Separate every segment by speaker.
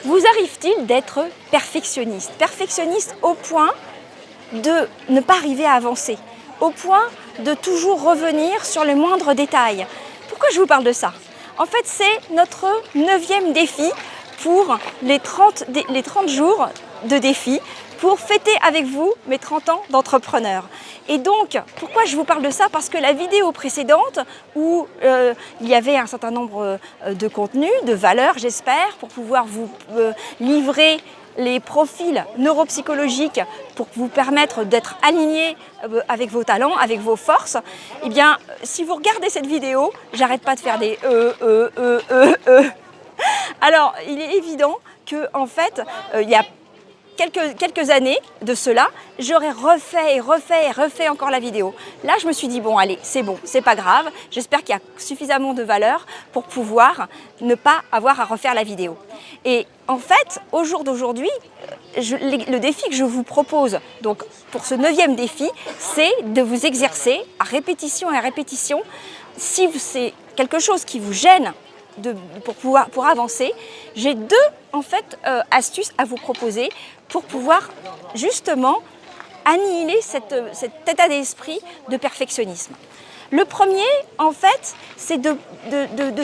Speaker 1: Vous arrive-t-il d'être perfectionniste? Perfectionniste au point de ne pas arriver à avancer, au point de toujours revenir sur les moindres détails. Pourquoi je vous parle de ça? En fait, c'est notre 9e défi pour les 30 jours de défi pour fêter avec vous mes 30 ans d'entrepreneur. Et donc, pourquoi je vous parle de ça? Parce que la vidéo précédente, où il y avait un certain nombre de contenus, de valeurs, j'espère, pour pouvoir vous livrer les profils neuropsychologiques pour vous permettre d'être aligné avec vos talents, avec vos forces, eh bien, si vous regardez cette vidéo, j'arrête pas de faire des Alors, il est évident que, en fait, il y a quelques années de cela, j'aurais refait encore la vidéo. Là, je me suis dit, bon, allez, c'est bon, c'est pas grave. J'espère qu'il y a suffisamment de valeur pour pouvoir ne pas avoir à refaire la vidéo. Et en fait, au jour d'aujourd'hui, le défi que je vous propose, donc pour ce 9e défi, c'est de vous exercer à répétition et à répétition. Si c'est quelque chose qui vous gêne, pour avancer, j'ai 2 en fait, astuces à vous proposer pour pouvoir justement annihiler cet état d'esprit de perfectionnisme. Le premier, en fait, c'est de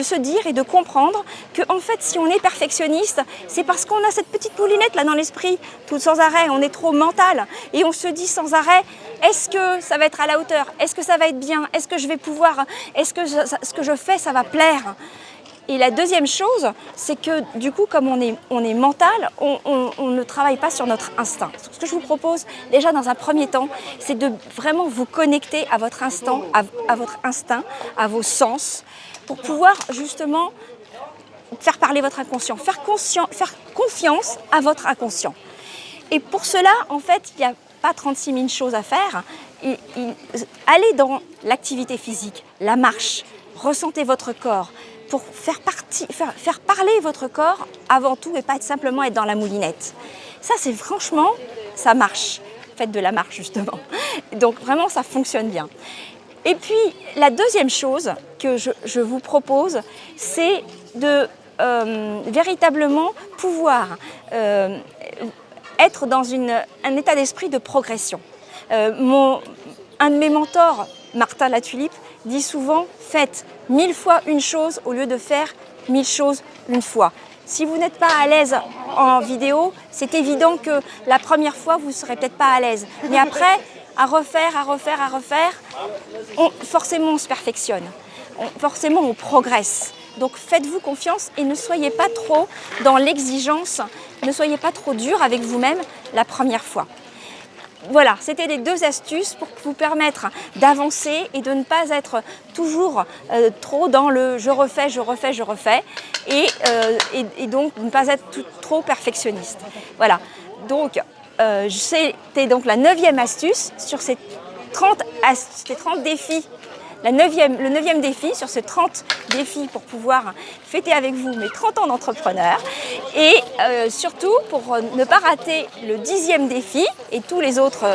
Speaker 1: se dire et de comprendre que, en fait, si on est perfectionniste, c'est parce qu'on a cette petite moulinette là dans l'esprit, tout sans arrêt, on est trop mental et on se dit sans arrêt, est-ce que ça va être à la hauteur? Est-ce que ça va être bien? Est-ce que je vais pouvoir? Est-ce que ce que je fais, ça va plaire? Et la deuxième chose, c'est que du coup, comme on est mental, on ne travaille pas sur notre instinct. Ce que je vous propose déjà dans un premier temps, c'est de vraiment vous connecter à votre instinct, à vos sens, pour pouvoir justement faire parler votre inconscient, faire confiance à votre inconscient. Et pour cela, en fait, il n'y a pas 36 000 choses à faire. Allez dans l'activité physique, la marche, ressentez votre corps, pour faire parler votre corps avant tout et pas simplement être dans la moulinette. Ça, c'est franchement, ça marche. Faites de la marche, justement. Donc, vraiment, ça fonctionne bien. Et puis, la deuxième chose que je vous propose, c'est de véritablement pouvoir être dans un état d'esprit de progression. Un de mes mentors, Martin Latulippe, dit souvent « faites 1000 fois une chose au lieu de faire 1000 choses une fois ». Si vous n'êtes pas à l'aise en vidéo, c'est évident que la première fois, vous ne serez peut-être pas à l'aise. Mais après, à refaire, forcément on se perfectionne, forcément on progresse. Donc faites-vous confiance et ne soyez pas trop dans l'exigence, ne soyez pas trop dur avec vous-même la première fois. Voilà, c'était les 2 astuces pour vous permettre d'avancer et de ne pas être toujours trop dans le je refais et donc ne pas être trop perfectionniste. Voilà, donc c'était donc la 9e astuce sur ces 30 défis. Le 9e défi sur ces 30 défis pour pouvoir fêter avec vous mes 30 ans d'entrepreneur et surtout pour ne pas rater le 10e défi et tous les autres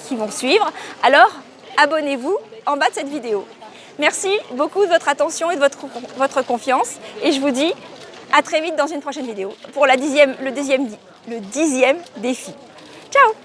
Speaker 1: qui vont suivre, alors abonnez-vous en bas de cette vidéo. Merci beaucoup de votre attention et de votre confiance et je vous dis à très vite dans une prochaine vidéo pour le 10e défi. Ciao!